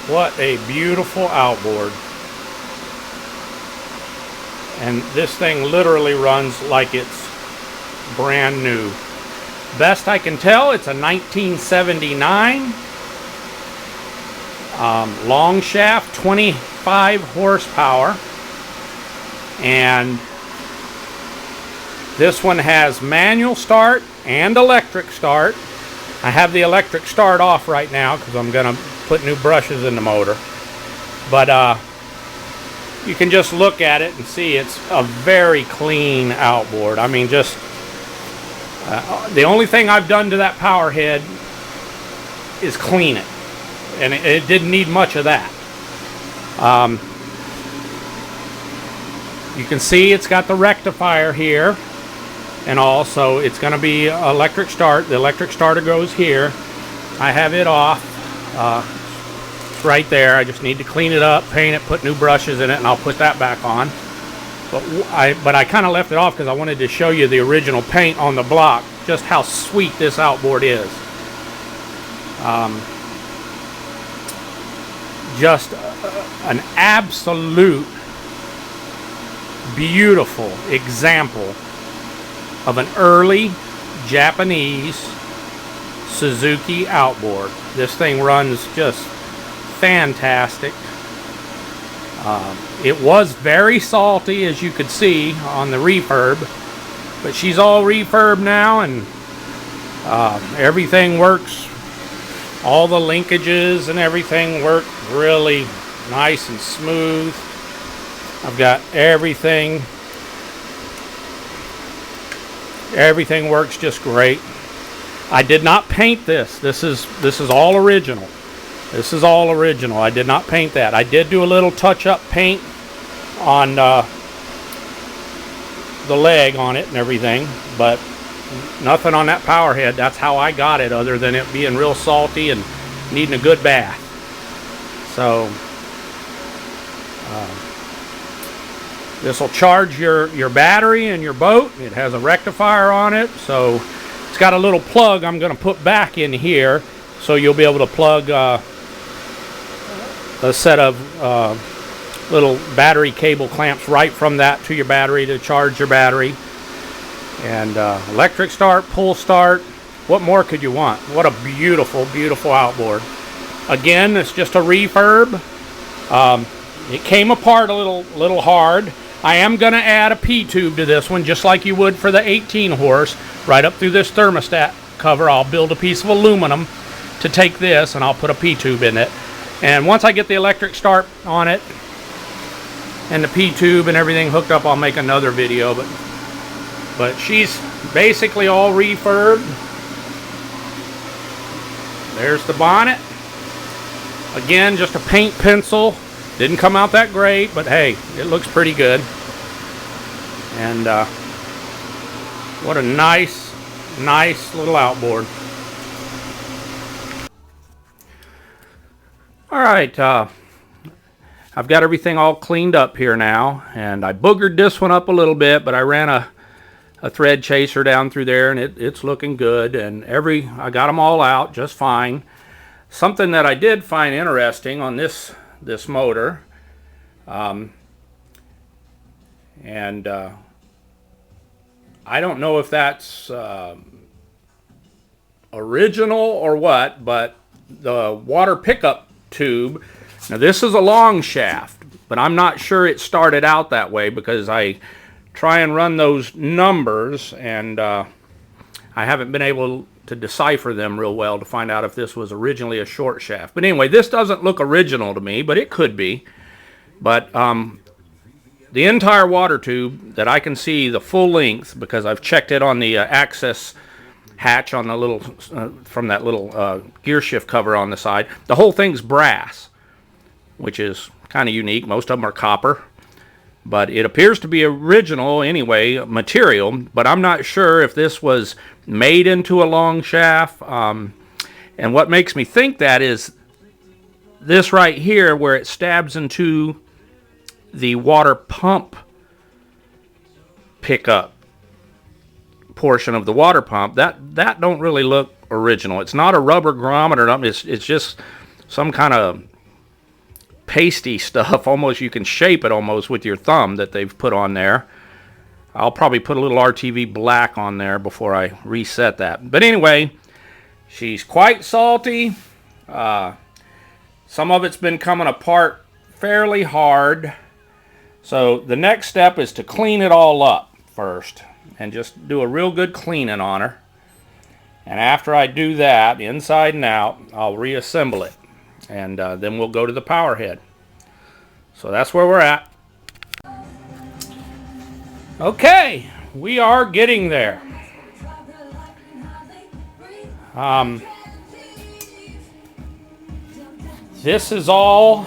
What a beautiful outboard. And this thing literally runs like it's brand new. Best I can tell, it's a 1979 long shaft, 25 horsepower. And this one has manual start and electric start. I have the electric start off right now because I'm going to put new brushes in the motor. But you can just look at it and see it's a very clean outboard. I mean, just the only thing I've done to that power head is clean it. And it didn't need much of that. You can see it's got the rectifier here. And also it's going to be electric start. The electric starter goes here. I have it off. It's right there. I just need to clean it up, paint it, put new brushes in it, and I'll put that back on. But I kind of left it off because I wanted to show you the original paint on the block, just how sweet this outboard is. Just an absolute beautiful example of an early Japanese Suzuki outboard. This thing runs just fantastic. It was very salty, as you could see on the refurb, but she's all refurbed now, and everything works. All the linkages and everything work really nice and smooth. I've got everything. Everything works just great. I did not paint this. This is all original. This is all original. I did not paint that. I did do a little touch-up paint on the leg on it and everything, but nothing on that power head. That's how I got it, other than it being real salty and needing a good bath. So this will charge your battery and your boat. It has a rectifier on it, so it's got a little plug I'm going to put back in here, so you'll be able to plug a set of little battery cable clamps right from that to your battery to charge your battery. And electric start, pull start. What more could you want? What a beautiful, beautiful outboard. Again, it's just a refurb. It came apart a little hard. I am going to add a P-tube to this one, just like you would for the 18 horse. Right up through this thermostat cover, I'll build a piece of aluminum to take this, and I'll put a P-tube in it. And once I get the electric start on it and the P-tube and everything hooked up, I'll make another video. But she's basically all refurbed. There's the bonnet. Again, just a paint pencil. Didn't come out that great, but hey, it looks pretty good. And what a nice little outboard. All right, I've got everything all cleaned up here now, and I boogered this one up a little bit, but I ran a thread chaser down through there, and it's looking good. And I got them all out just fine. Something that I did find interesting on this motor, and I don't know if that's original or what, but the water pickup tube, now this is a long shaft, but I'm not sure it started out that way, because I try and run those numbers, and I haven't been able to decipher them real well to find out if this was originally a short shaft. But anyway, this doesn't look original to me, but it could be. But the entire water tube that I can see the full length, because I've checked it on the access hatch on the little from that little gear shift cover on the side, the whole thing's brass, which is kind of unique. Most of them are copper, but it appears to be original anyway material. But I'm not sure if this was made into a long shaft, and what makes me think that is this right here, where it stabs into the water pump pickup portion of the water pump. That don't really look original. It's not a rubber grommet or nothing. It's just some kind of pasty stuff. Almost you can shape it almost with your thumb that they've put on there. I'll probably put a little RTV black on there before I reset that. But anyway, she's quite salty. Some of it's been coming apart fairly hard. So the next step is to clean it all up first and just do a real good cleaning on her. And after I do that, inside and out, I'll reassemble it. And then we'll go to the power head. So that's where we're at. Okay, we are getting there. This is all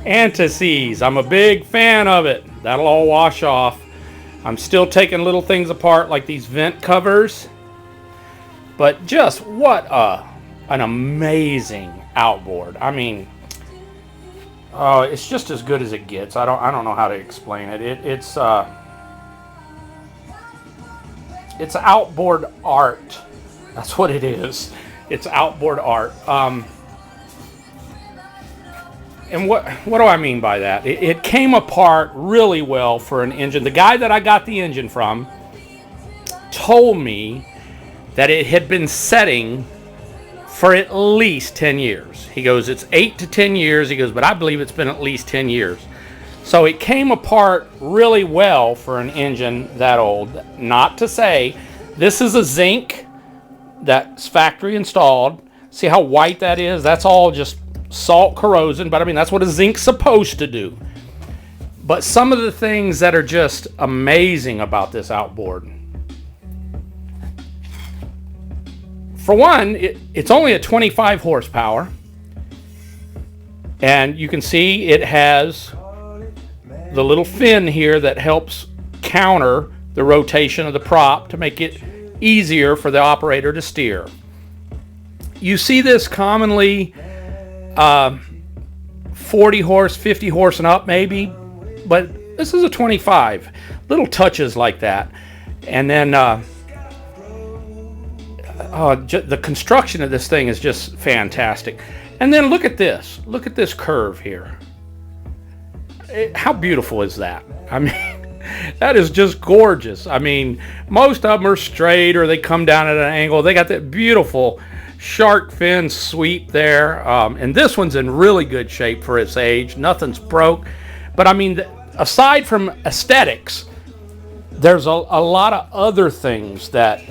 anti-seize. I'm a big fan of it. That'll all wash off. I'm still taking little things apart like these vent covers. But just what an amazing outboard. I mean, it's just as good as it gets. I don't know how to explain it. It's outboard art. That's what it is. It's outboard art. And what do I mean by that? It came apart really well for an engine. The guy that I got the engine from told me that it had been setting for at least 10 years. He goes, it's 8 to 10 years. He goes, but I believe it's been at least 10 years. So it came apart really well for an engine that old. Not to say, this is a zinc that's factory installed. See how white that is? That's all just salt corrosion, but I mean, that's what a zinc's supposed to do. But some of the things that are just amazing about this outboard. For one, it's only a 25 horsepower. And you can see it has the little fin here that helps counter the rotation of the prop to make it easier for the operator to steer. You see this commonly 40 horse, 50 horse and up maybe, but this is a 25. Little touches like that. And then the construction of this thing is just fantastic. And then look at this. Look at this curve here. How beautiful is that? I mean, that is just gorgeous. I mean, most of them are straight or they come down at an angle. They got that beautiful shark fin sweep there. And this one's in really good shape for its age. Nothing's broke. But I mean, aside from aesthetics, there's a lot of other things that...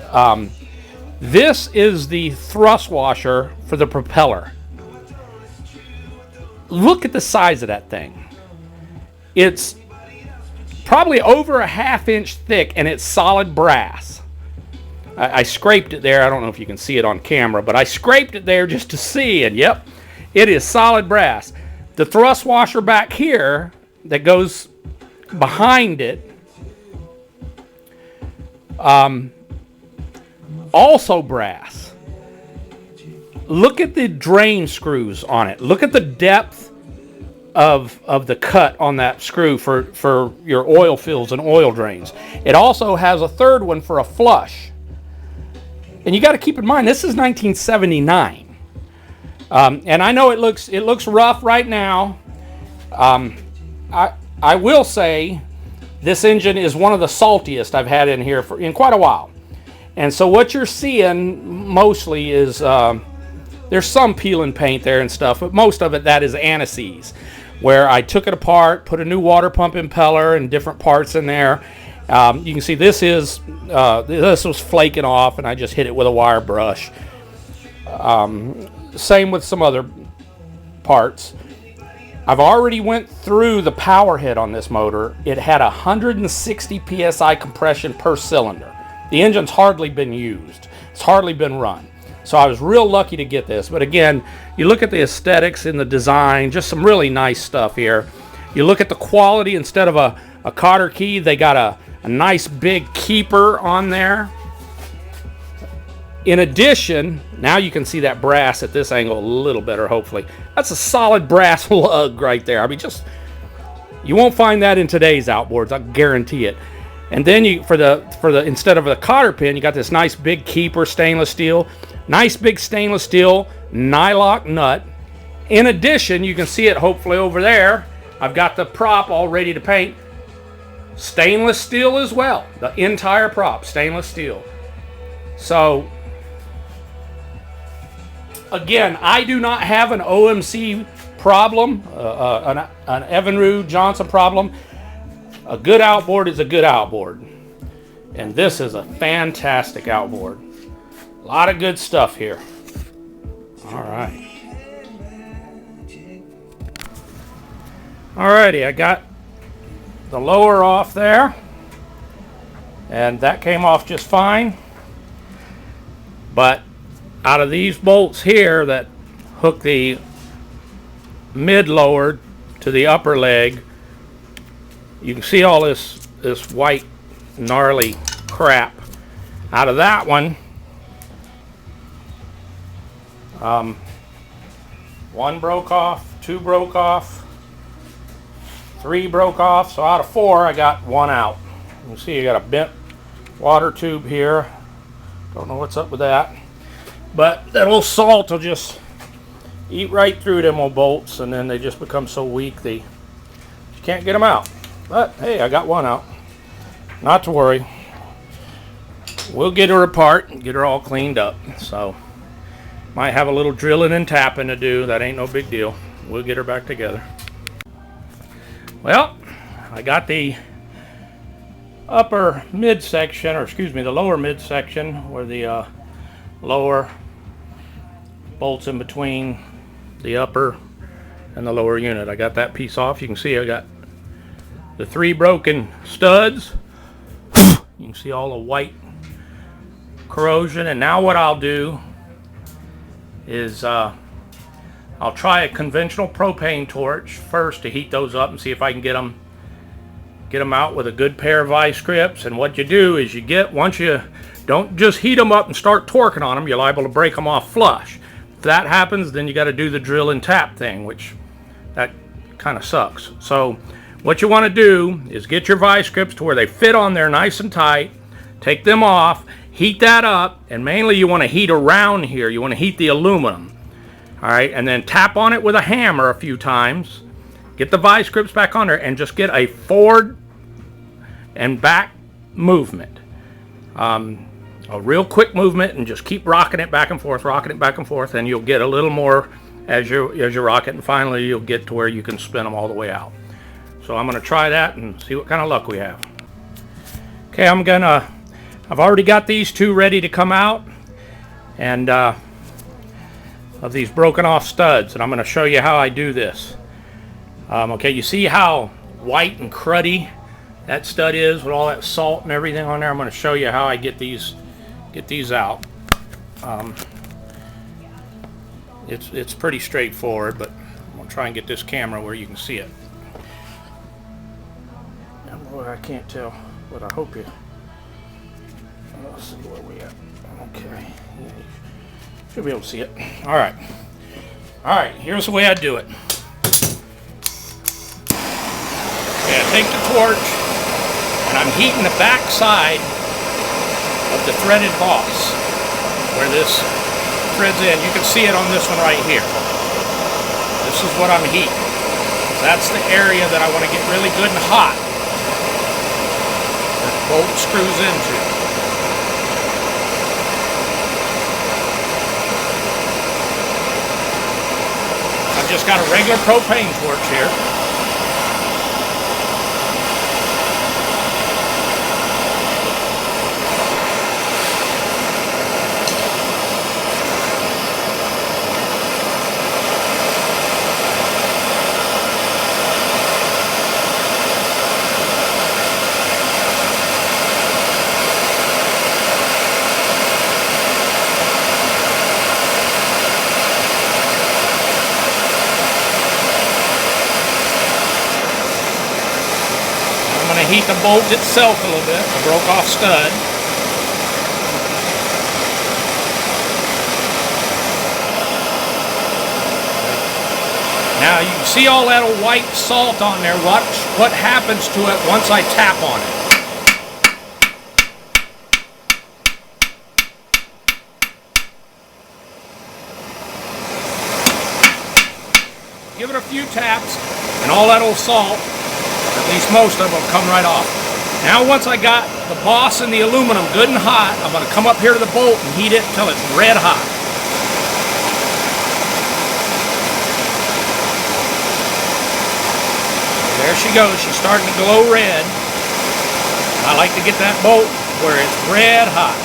this is the thrust washer for the propeller. Look at the size of that thing. It's probably over a ½ inch thick and it's solid brass. I scraped it there. I don't know if you can see it on camera, but I scraped it there just to see, and yep, it is solid brass. The thrust washer back here that goes behind it, also brass. Look at the drain screws on it. Look at the depth of the cut on that screw for your oil fills and oil drains. It also has a third one for a flush. And you got to keep in mind, this is 1979. And I know it looks rough right now. I will say this engine is one of the saltiest I've had in here in quite a while. And so what you're seeing mostly is there's some peel and paint there and stuff, but most of it that is anti-seize, where I took it apart, put a new water pump impeller and different parts in there. You can see this was flaking off, and I just hit it with a wire brush. Same with some other parts. I've already went through the power head on this motor. It had 160 psi compression per cylinder. The engine's hardly been used. It's hardly been run. So I was real lucky to get this. But again, you look at the aesthetics in the design, just some really nice stuff here. You look at the quality, instead of a cotter key, they got a nice big keeper on there. In addition, now you can see that brass at this angle a little better, hopefully. That's a solid brass lug right there. I mean, you won't find that in today's outboards, I guarantee it. And then for the instead of the cotter pin, you got this nice big keeper stainless steel. Nice big stainless steel nylock nut. In addition, you can see it hopefully over there, I've got the prop all ready to paint. Stainless steel as well. The entire prop, stainless steel. So, again, I do not have an OMC problem, an Evinrude Johnson problem. A good outboard is a good outboard. And this is a fantastic outboard. A lot of good stuff here. All right. Alrighty, I got the lower off there. And that came off just fine. But out of these bolts here that hook the mid lower to the upper leg, you can see all this white gnarly crap. Out of that one, one broke off, two broke off, three broke off. So out of four, I got one out. You can see I got a bent water tube here. Don't know what's up with that. But that old salt will just eat right through them old bolts, and then they just become so weak you can't get them out. But hey, I got one out. Not to worry. We'll get her apart and get her all cleaned up. So might have a little drilling and tapping to do. That ain't no big deal. We'll get her back together. Well, I got the upper midsection, or excuse me, the lower midsection, where the lower bolts in between the upper and the lower unit. I got that piece off. You can see I got the three broken studs. You can see all the white corrosion. And now what I'll do is I'll try a conventional propane torch first to heat those up and see if I can get them out with a good pair of vice grips. And what you do is once you don't just heat them up and start torquing on them, you're liable to break them off flush. If that happens, then you got to do the drill and tap thing, which that kind of sucks. So what you want to do is get your vice grips to where they fit on there nice and tight, take them off, heat that up, and mainly you want to heat around here. You want to heat the aluminum. All right, and then tap on it with a hammer a few times, get the vice grips back on there, and just get a forward and back movement. A real quick movement, and just keep rocking it back and forth, and you'll get a little more as you rock it, and finally you'll get to where you can spin them all the way out. So I'm going to try that and see what kind of luck we have. Okay, I've already got these two ready to come out, and of these broken off studs, and I'm going to show you how I do this. Okay, you see how white and cruddy that stud is with all that salt and everything on there? I'm going to show you how I get these out. It's pretty straightforward, but I'm going to try and get this camera where you can see it. Boy, I can't tell, but I hope you. Let's see where we at. Okay, should be able to see it. All right, here's the way I do it. Okay, I take the torch and I'm heating the back side of the threaded boss where this threads in. You can see it on this one right here. This is what I'm heating. That's the area that I want to get really good and hot. The bolt screws into. I've just got a regular propane torch here. Heat the bolt itself a little bit, the broke off stud. Now you see all that old white salt on there. What happens to it once I tap on it? Give it a few taps, and all that old salt, or at least most of it, will come right off. Now once I got the boss and the aluminum good and hot, I'm going to come up here to the bolt and heat it until it's red hot. There she goes. She's starting to glow red. I like to get that bolt where it's red hot.